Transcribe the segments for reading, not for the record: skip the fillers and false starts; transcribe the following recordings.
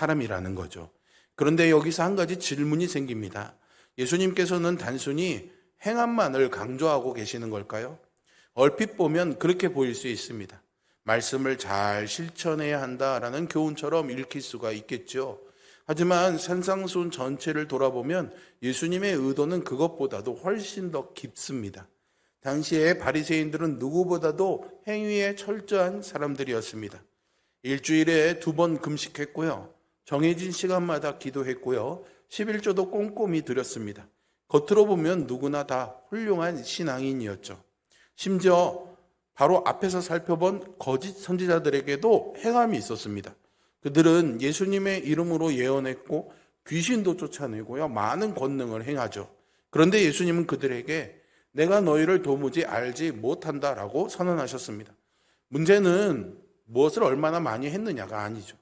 사람이라는 거죠. 그런데 여기서 한 가지 질문이 생깁니다. 예수님께서는 단순히 행함만을 강조하고 계시는 걸까요? 얼핏 보면 그렇게 보일 수 있습니다. 말씀을 잘 실천해야 한다라는 교훈처럼 읽힐 수가 있겠죠. 하지만 산상수훈 전체를 돌아보면 예수님의 의도는 그것보다도 훨씬 더 깊습니다. 당시에 바리새인들은 누구보다도 행위에 철저한 사람들이었습니다. 일주일에 2번 금식했고요. 정해진 시간마다 기도했고요. 11조도 꼼꼼히 드렸습니다. 겉으로 보면 누구나 다 훌륭한 신앙인이었죠. 심지어 바로 앞에서 살펴본 거짓 선지자들에게도 행함이 있었습니다. 그들은 예수님의 이름으로 예언했고 귀신도 쫓아내고요. 많은 권능을 행하죠. 그런데 예수님은 그들에게 내가 너희를 도무지 알지 못한다라고 선언하셨습니다. 문제는 무엇을 얼마나 많이 했느냐가 아니죠.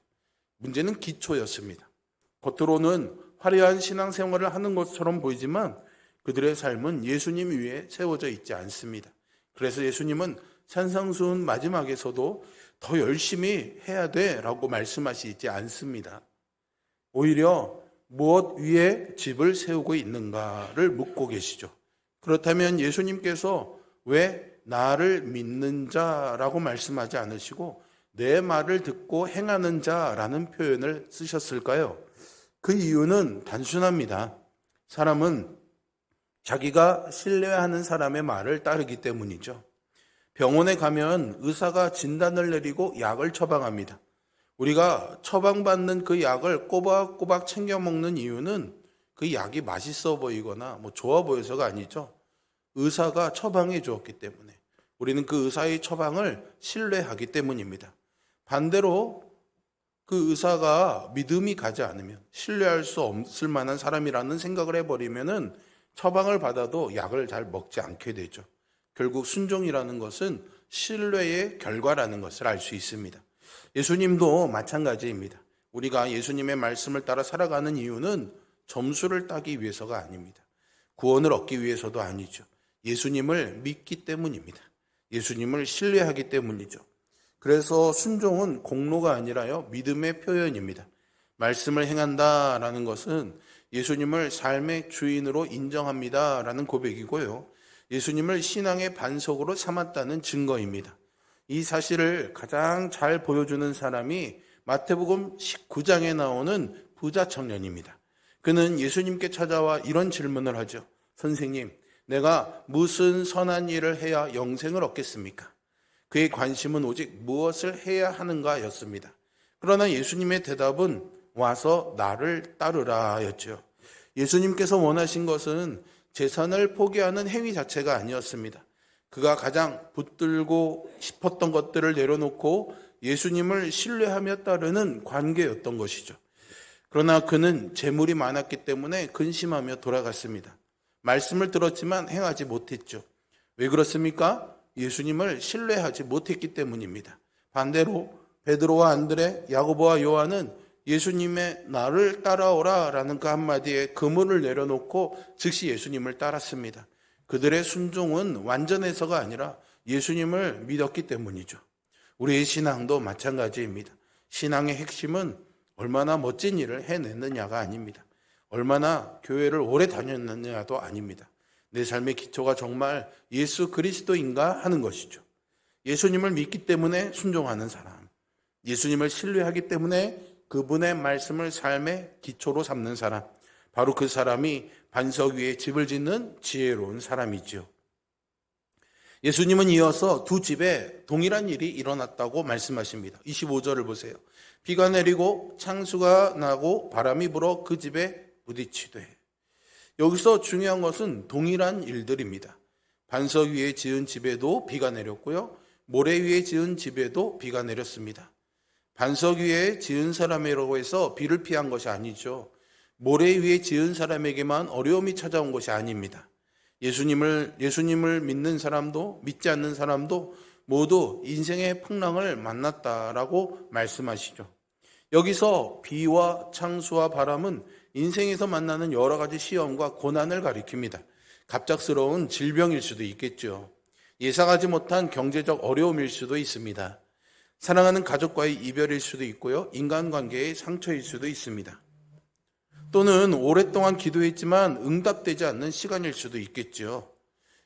문제는 기초였습니다. 겉으로는 화려한 신앙생활을 하는 것처럼 보이지만 그들의 삶은 예수님 위에 세워져 있지 않습니다. 그래서 예수님은 산상수훈 마지막에서도 더 열심히 해야 돼라고 말씀하시지 않습니다. 오히려 무엇 위에 집을 세우고 있는가를 묻고 계시죠. 그렇다면 예수님께서 왜 나를 믿는 자라고 말씀하지 않으시고 내 말을 듣고 행하는 자라는 표현을 쓰셨을까요? 그 이유는 단순합니다. 사람은 자기가 신뢰하는 사람의 말을 따르기 때문이죠. 병원에 가면 의사가 진단을 내리고 약을 처방합니다. 우리가 처방받는 그 약을 꼬박꼬박 챙겨 먹는 이유는 그 약이 맛있어 보이거나 좋아 보여서가 아니죠. 의사가 처방해 주었기 때문에 우리는 그 의사의 처방을 신뢰하기 때문입니다. 반대로 그 의사가 믿음이 가지 않으면 신뢰할 수 없을 만한 사람이라는 생각을 해버리면은 처방을 받아도 약을 잘 먹지 않게 되죠. 결국 순종이라는 것은 신뢰의 결과라는 것을 알 수 있습니다. 예수님도 마찬가지입니다. 우리가 예수님의 말씀을 따라 살아가는 이유는 점수를 따기 위해서가 아닙니다. 구원을 얻기 위해서도 아니죠. 예수님을 믿기 때문입니다. 예수님을 신뢰하기 때문이죠. 그래서 순종은 공로가 아니라요, 믿음의 표현입니다. 말씀을 행한다라는 것은 예수님을 삶의 주인으로 인정합니다라는 고백이고요. 예수님을 신앙의 반석으로 삼았다는 증거입니다. 이 사실을 가장 잘 보여주는 사람이 마태복음 19장에 나오는 부자 청년입니다. 그는 예수님께 찾아와 이런 질문을 하죠. 선생님, 내가 무슨 선한 일을 해야 영생을 얻겠습니까? 그의 관심은 오직 무엇을 해야 하는가였습니다. 그러나 예수님의 대답은 와서 나를 따르라 였죠. 예수님께서 원하신 것은 재산을 포기하는 행위 자체가 아니었습니다. 그가 가장 붙들고 싶었던 것들을 내려놓고 예수님을 신뢰하며 따르는 관계였던 것이죠. 그러나 그는 재물이 많았기 때문에 근심하며 돌아갔습니다. 말씀을 들었지만 행하지 못했죠. 왜 그렇습니까? 예수님을 신뢰하지 못했기 때문입니다. 반대로 베드로와 안드레, 야고보와 요한은 예수님의 나를 따라오라 라는 그 한마디에 그물을 내려놓고 즉시 예수님을 따랐습니다. 그들의 순종은 완전해서가 아니라 예수님을 믿었기 때문이죠. 우리의 신앙도 마찬가지입니다. 신앙의 핵심은 얼마나 멋진 일을 해냈느냐가 아닙니다. 얼마나 교회를 오래 다녔느냐도 아닙니다. 내 삶의 기초가 정말 예수 그리스도인가 하는 것이죠. 예수님을 믿기 때문에 순종하는 사람, 예수님을 신뢰하기 때문에 그분의 말씀을 삶의 기초로 삼는 사람, 바로 그 사람이 반석 위에 집을 짓는 지혜로운 사람이지요. 예수님은 이어서 두 집에 동일한 일이 일어났다고 말씀하십니다. 25절을 보세요. 비가 내리고 창수가 나고 바람이 불어 그 집에 부딪히되. 여기서 중요한 것은 동일한 일들입니다. 반석 위에 지은 집에도 비가 내렸고요. 모래 위에 지은 집에도 비가 내렸습니다. 반석 위에 지은 사람이라고 해서 비를 피한 것이 아니죠. 모래 위에 지은 사람에게만 어려움이 찾아온 것이 아닙니다. 예수님을 믿는 사람도 믿지 않는 사람도 모두 인생의 풍랑을 만났다라고 말씀하시죠. 여기서 비와 창수와 바람은 인생에서 만나는 여러 가지 시험과 고난을 가리킵니다. 갑작스러운 질병일 수도 있겠죠. 예상하지 못한 경제적 어려움일 수도 있습니다. 사랑하는 가족과의 이별일 수도 있고요. 인간관계의 상처일 수도 있습니다. 또는 오랫동안 기도했지만 응답되지 않는 시간일 수도 있겠죠.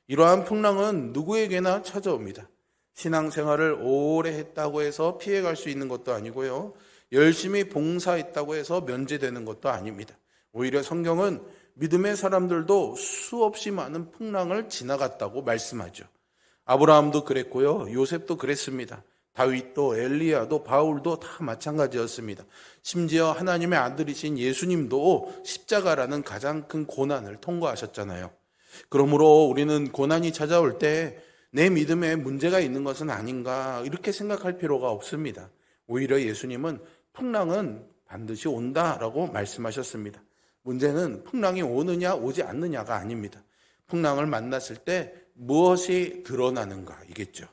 이러한 풍랑은 누구에게나 찾아옵니다. 신앙생활을 오래 했다고 해서 피해갈 수 있는 것도 아니고요. 열심히 봉사했다고 해서 면제되는 것도 아닙니다. 오히려 성경은 믿음의 사람들도 수없이 많은 풍랑을 지나갔다고 말씀하죠. 아브라함도 그랬고요. 요셉도 그랬습니다. 다윗도 엘리야도 바울도 다 마찬가지였습니다. 심지어 하나님의 아들이신 예수님도 십자가라는 가장 큰 고난을 통과하셨잖아요. 그러므로 우리는 고난이 찾아올 때 내 믿음에 문제가 있는 것은 아닌가 이렇게 생각할 필요가 없습니다. 오히려 예수님은 풍랑은 반드시 온다라고 말씀하셨습니다. 문제는 풍랑이 오느냐 오지 않느냐가 아닙니다. 풍랑을 만났을 때 무엇이 드러나는가 이겠죠.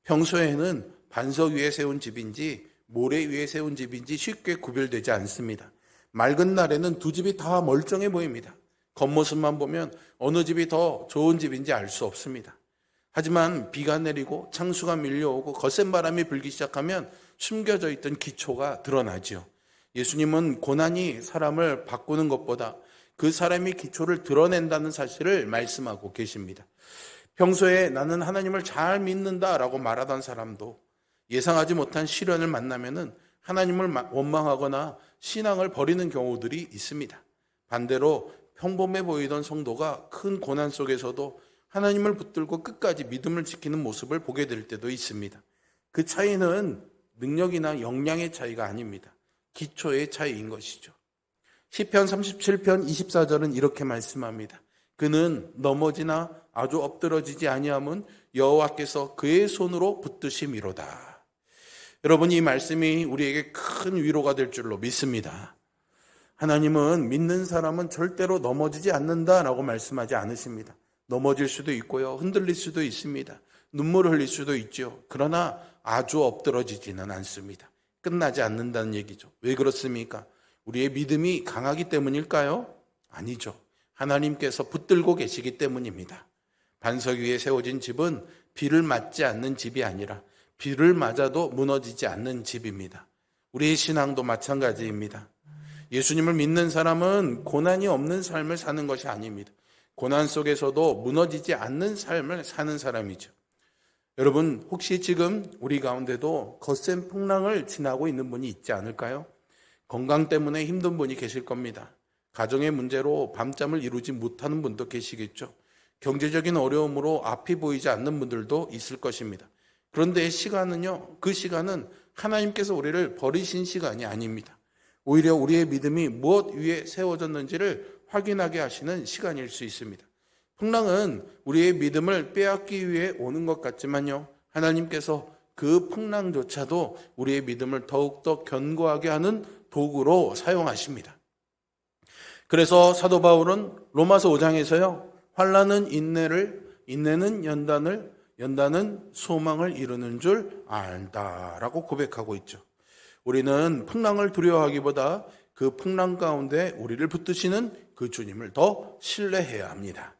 평소에는 반석 위에 세운 집인지 모래 위에 세운 집인지 쉽게 구별되지 않습니다. 맑은 날에는 두 집이 다 멀쩡해 보입니다. 겉모습만 보면 어느 집이 더 좋은 집인지 알 수 없습니다. 하지만 비가 내리고 창수가 밀려오고 거센 바람이 불기 시작하면 숨겨져 있던 기초가 드러나지요. 예수님은 고난이 사람을 바꾸는 것보다 그 사람이 기초를 드러낸다는 사실을 말씀하고 계십니다. 평소에 나는 하나님을 잘 믿는다라고 말하던 사람도 예상하지 못한 시련을 만나면은 하나님을 원망하거나 신앙을 버리는 경우들이 있습니다. 반대로 평범해 보이던 성도가 큰 고난 속에서도 하나님을 붙들고 끝까지 믿음을 지키는 모습을 보게 될 때도 있습니다. 그 차이는 능력이나 역량의 차이가 아닙니다. 기초의 차이인 것이죠. 시편 37편 24절은 이렇게 말씀합니다. 그는 넘어지나 아주 엎드러지지 아니함은 여호와께서 그의 손으로 붙드심이로다. 여러분, 이 말씀이 우리에게 큰 위로가 될 줄로 믿습니다. 하나님은 믿는 사람은 절대로 넘어지지 않는다라고 말씀하지 않으십니다. 넘어질 수도 있고요. 흔들릴 수도 있습니다. 눈물을 흘릴 수도 있죠. 그러나 아주 엎드러지지는 않습니다. 끝나지 않는다는 얘기죠. 왜 그렇습니까? 우리의 믿음이 강하기 때문일까요? 아니죠. 하나님께서 붙들고 계시기 때문입니다. 반석 위에 세워진 집은 비를 맞지 않는 집이 아니라 비를 맞아도 무너지지 않는 집입니다. 우리의 신앙도 마찬가지입니다. 예수님을 믿는 사람은 고난이 없는 삶을 사는 것이 아닙니다. 고난 속에서도 무너지지 않는 삶을 사는 사람이죠. 여러분, 혹시 지금 우리 가운데도 거센 풍랑을 지나고 있는 분이 있지 않을까요? 건강 때문에 힘든 분이 계실 겁니다. 가정의 문제로 밤잠을 이루지 못하는 분도 계시겠죠. 경제적인 어려움으로 앞이 보이지 않는 분들도 있을 것입니다. 그런데 시간은요, 그 시간은 하나님께서 우리를 버리신 시간이 아닙니다. 오히려 우리의 믿음이 무엇 위에 세워졌는지를 확인하게 하시는 시간일 수 있습니다. 풍랑은 우리의 믿음을 빼앗기 위해 오는 것 같지만요, 하나님께서 그 풍랑조차도 우리의 믿음을 더욱더 견고하게 하는 도구로 사용하십니다. 그래서 사도 바울은 로마서 5장에서요, 환난은 인내를, 인내는 연단을, 연단은 소망을 이루는 줄 안다라고 고백하고 있죠. 우리는 풍랑을 두려워하기보다 그 풍랑 가운데 우리를 붙드시는 그 주님을 더 신뢰해야 합니다.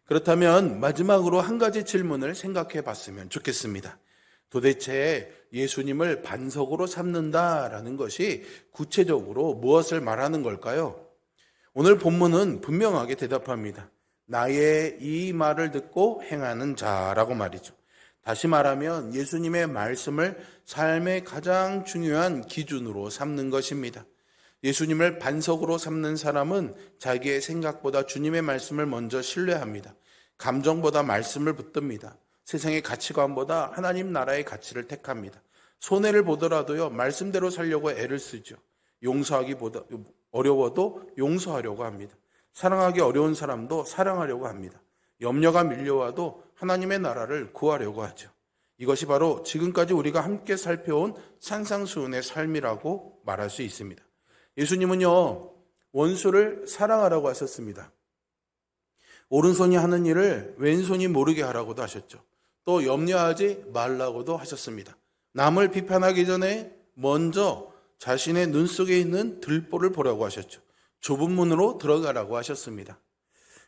그렇다면 마지막으로 한 가지 질문을 생각해 봤으면 좋겠습니다. 도대체 예수님을 반석으로 삼는다라는 것이 구체적으로 무엇을 말하는 걸까요? 오늘 본문은 분명하게 대답합니다. 나의 이 말을 듣고 행하는 자라고 말이죠. 다시 말하면 예수님의 말씀을 삶의 가장 중요한 기준으로 삼는 것입니다. 예수님을 반석으로 삼는 사람은 자기의 생각보다 주님의 말씀을 먼저 신뢰합니다. 감정보다 말씀을 붙듭니다. 세상의 가치관보다 하나님 나라의 가치를 택합니다. 손해를 보더라도요, 말씀대로 살려고 애를 쓰죠. 용서하기보다 어려워도 용서하려고 합니다. 사랑하기 어려운 사람도 사랑하려고 합니다. 염려가 밀려와도 하나님의 나라를 구하려고 하죠. 이것이 바로 지금까지 우리가 함께 살펴온 산상수훈의 삶이라고 말할 수 있습니다. 예수님은요, 원수를 사랑하라고 하셨습니다. 오른손이 하는 일을 왼손이 모르게 하라고도 하셨죠. 또 염려하지 말라고도 하셨습니다. 남을 비판하기 전에 먼저 자신의 눈 속에 있는 들보를 보라고 하셨죠. 좁은 문으로 들어가라고 하셨습니다.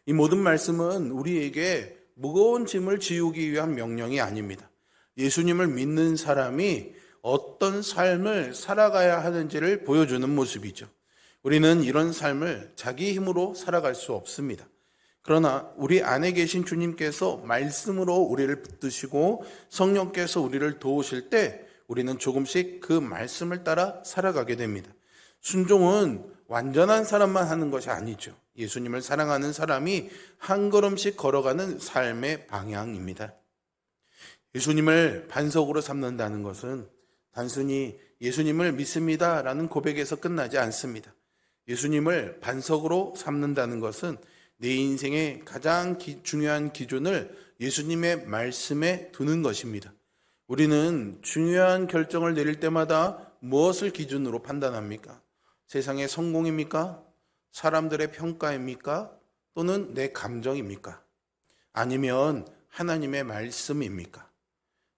이 모든 말씀은 우리에게 무거운 짐을 지우기 위한 명령이 아닙니다. 예수님을 믿는 사람이 어떤 삶을 살아가야 하는지를 보여주는 모습이죠. 우리는 이런 삶을 자기 힘으로 살아갈 수 없습니다. 그러나 우리 안에 계신 주님께서 말씀으로 우리를 붙드시고 성령께서 우리를 도우실 때 우리는 조금씩 그 말씀을 따라 살아가게 됩니다. 순종은 완전한 사람만 하는 것이 아니죠. 예수님을 사랑하는 사람이 한 걸음씩 걸어가는 삶의 방향입니다. 예수님을 반석으로 삼는다는 것은 단순히 예수님을 믿습니다라는 고백에서 끝나지 않습니다. 예수님을 반석으로 삼는다는 것은 내 인생의 가장 중요한 기준을 예수님의 말씀에 두는 것입니다. 우리는 중요한 결정을 내릴 때마다 무엇을 기준으로 판단합니까? 세상의 성공입니까? 사람들의 평가입니까? 또는 내 감정입니까? 아니면 하나님의 말씀입니까?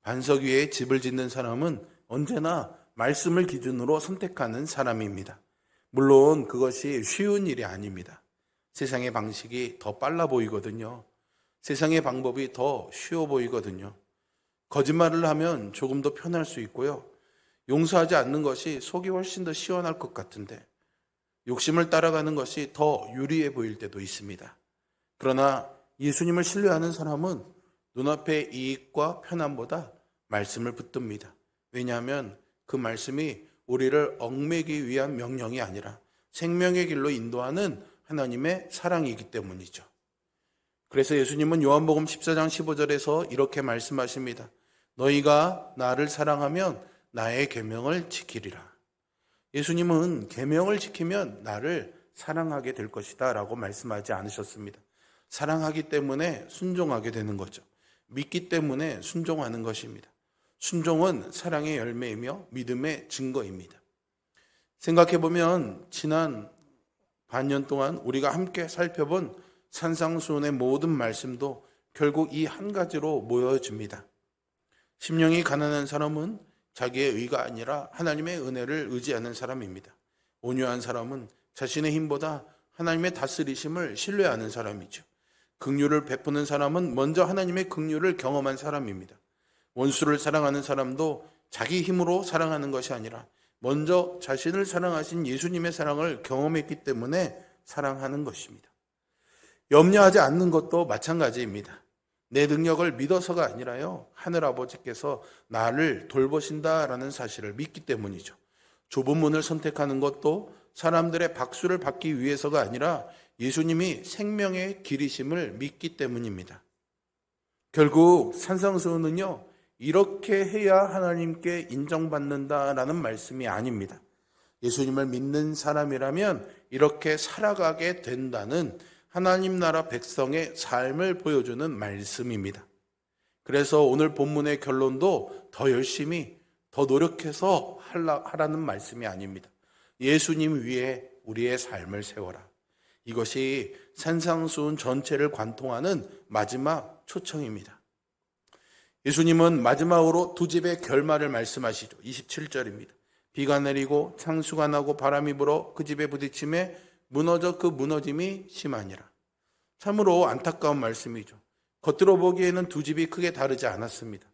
반석 위에 집을 짓는 사람은 언제나 말씀을 기준으로 선택하는 사람입니다. 물론 그것이 쉬운 일이 아닙니다. 세상의 방식이 더 빨라 보이거든요. 세상의 방법이 더 쉬워 보이거든요. 거짓말을 하면 조금 더 편할 수 있고요. 용서하지 않는 것이 속이 훨씬 더 시원할 것 같은데 욕심을 따라가는 것이 더 유리해 보일 때도 있습니다. 그러나 예수님을 신뢰하는 사람은 눈앞의 이익과 편안보다 말씀을 붙듭니다. 왜냐하면 그 말씀이 우리를 얽매기 위한 명령이 아니라 생명의 길로 인도하는 하나님의 사랑이기 때문이죠. 그래서 예수님은 요한복음 14장 15절에서 이렇게 말씀하십니다. 너희가 나를 사랑하면 나의 계명을 지키리라. 예수님은 계명을 지키면 나를 사랑하게 될 것이다 라고 말씀하지 않으셨습니다. 사랑하기 때문에 순종하게 되는 거죠. 믿기 때문에 순종하는 것입니다. 순종은 사랑의 열매이며 믿음의 증거입니다. 생각해보면 지난 반년 동안 우리가 함께 살펴본 산상수훈의 모든 말씀도 결국 이 한 가지로 모여집니다. 심령이 가난한 사람은 자기의 의가 아니라 하나님의 은혜를 의지하는 사람입니다. 온유한 사람은 자신의 힘보다 하나님의 다스리심을 신뢰하는 사람이죠. 긍휼을 베푸는 사람은 먼저 하나님의 긍휼을 경험한 사람입니다. 원수를 사랑하는 사람도 자기 힘으로 사랑하는 것이 아니라 먼저 자신을 사랑하신 예수님의 사랑을 경험했기 때문에 사랑하는 것입니다. 염려하지 않는 것도 마찬가지입니다. 내 능력을 믿어서가 아니라요, 하늘아버지께서 나를 돌보신다라는 사실을 믿기 때문이죠. 좁은 문을 선택하는 것도 사람들의 박수를 받기 위해서가 아니라 예수님이 생명의 길이심을 믿기 때문입니다. 결국 산상수훈은요, 이렇게 해야 하나님께 인정받는다라는 말씀이 아닙니다. 예수님을 믿는 사람이라면 이렇게 살아가게 된다는 하나님 나라 백성의 삶을 보여주는 말씀입니다. 그래서 오늘 본문의 결론도 더 열심히, 더 노력해서 하라는 말씀이 아닙니다. 예수님 위에 우리의 삶을 세워라. 이것이 산상수훈 전체를 관통하는 마지막 초청입니다. 예수님은 마지막으로 두 집의 결말을 말씀하시죠. 27절입니다. 비가 내리고 창수가 나고 바람이 불어 그 집에 부딪힘에 무너져 그 무너짐이 심하니라. 참으로 안타까운 말씀이죠. 겉으로 보기에는 두 집이 크게 다르지 않았습니다.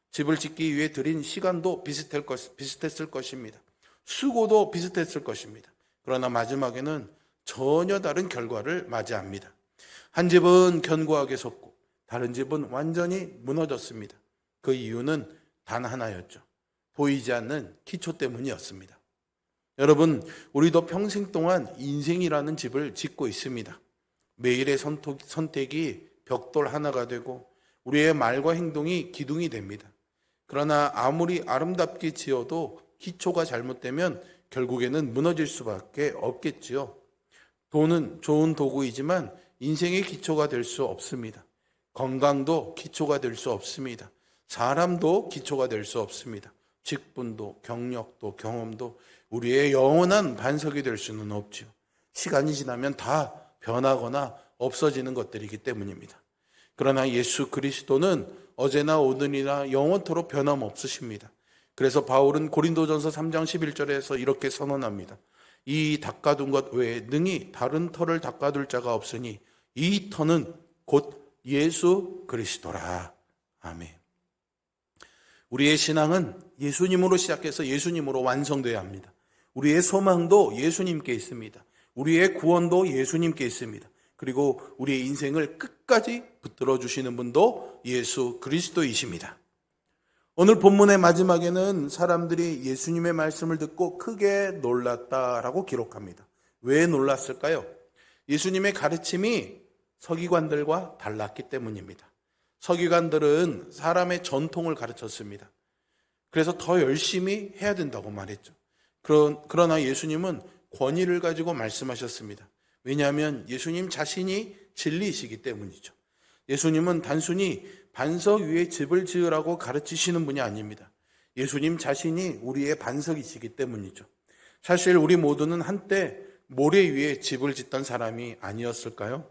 집을 짓기 위해 들인 시간도 비슷했을 것입니다. 수고도 비슷했을 것입니다. 그러나 마지막에는 전혀 다른 결과를 맞이합니다. 한 집은 견고하게 섰고 다른 집은 완전히 무너졌습니다. 그 이유는 단 하나였죠. 보이지 않는 기초 때문이었습니다. 여러분, 우리도 평생 동안 인생이라는 집을 짓고 있습니다. 매일의 선택이 벽돌 하나가 되고 우리의 말과 행동이 기둥이 됩니다. 그러나 아무리 아름답게 지어도 기초가 잘못되면 결국에는 무너질 수밖에 없겠지요. 돈은 좋은 도구이지만 인생의 기초가 될 수 없습니다. 건강도 기초가 될 수 없습니다. 사람도 기초가 될 수 없습니다. 직분도 경력도 경험도 우리의 영원한 반석이 될 수는 없죠. 시간이 지나면 다 변하거나 없어지는 것들이기 때문입니다. 그러나 예수 그리스도는 어제나 오늘이나 영원토록 변함없으십니다. 그래서 바울은 고린도전서 3장 11절에서 이렇게 선언합니다. 이 닦아둔 것 외에 능히 다른 터를 닦아둘 자가 없으니 이 터는 곧 예수 그리스도라. 아멘. 우리의 신앙은 예수님으로 시작해서 예수님으로 완성되어야 합니다. 우리의 소망도 예수님께 있습니다. 우리의 구원도 예수님께 있습니다. 그리고 우리의 인생을 끝까지 붙들어 주시는 분도 예수 그리스도이십니다. 오늘 본문의 마지막에는 사람들이 예수님의 말씀을 듣고 크게 놀랐다라고 기록합니다. 왜 놀랐을까요? 예수님의 가르침이 서기관들과 달랐기 때문입니다. 서기관들은 사람의 전통을 가르쳤습니다. 그래서 더 열심히 해야 된다고 말했죠. 그러나 예수님은 권위를 가지고 말씀하셨습니다. 왜냐하면 예수님 자신이 진리이시기 때문이죠. 예수님은 단순히 반석 위에 집을 지으라고 가르치시는 분이 아닙니다. 예수님 자신이 우리의 반석이시기 때문이죠. 사실 우리 모두는 한때 모래 위에 집을 짓던 사람이 아니었을까요?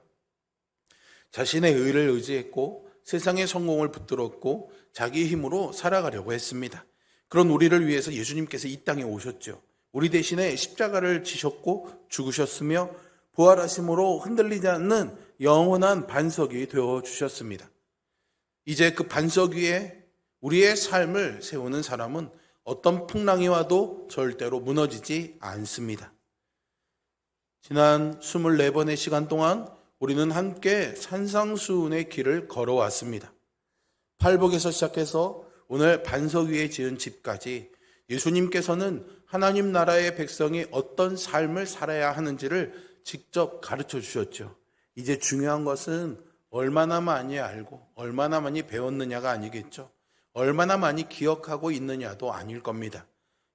자신의 의를 의지했고 세상의 성공을 붙들었고 자기 힘으로 살아가려고 했습니다. 그런 우리를 위해서 예수님께서 이 땅에 오셨죠. 우리 대신에 십자가를 지셨고 죽으셨으며 부활하심으로 흔들리지 않는 영원한 반석이 되어주셨습니다. 이제 그 반석 위에 우리의 삶을 세우는 사람은 어떤 풍랑이 와도 절대로 무너지지 않습니다. 지난 24번의 시간 동안 우리는 함께 산상수훈의 길을 걸어왔습니다. 팔복에서 시작해서 오늘 반석 위에 지은 집까지 예수님께서는 하나님 나라의 백성이 어떤 삶을 살아야 하는지를 직접 가르쳐 주셨죠. 이제 중요한 것은 얼마나 많이 알고 얼마나 많이 배웠느냐가 아니겠죠. 얼마나 많이 기억하고 있느냐도 아닐 겁니다.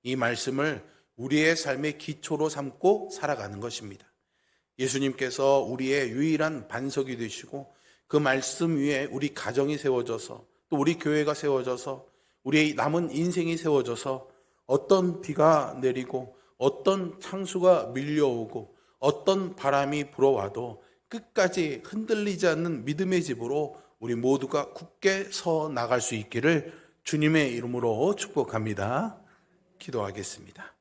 이 말씀을 우리의 삶의 기초로 삼고 살아가는 것입니다. 예수님께서 우리의 유일한 반석이 되시고 그 말씀 위에 우리 가정이 세워져서 또 우리 교회가 세워져서 우리의 남은 인생이 세워져서 어떤 비가 내리고 어떤 창수가 밀려오고 어떤 바람이 불어와도 끝까지 흔들리지 않는 믿음의 집으로 우리 모두가 굳게 서 나갈 수 있기를 주님의 이름으로 축복합니다. 기도하겠습니다.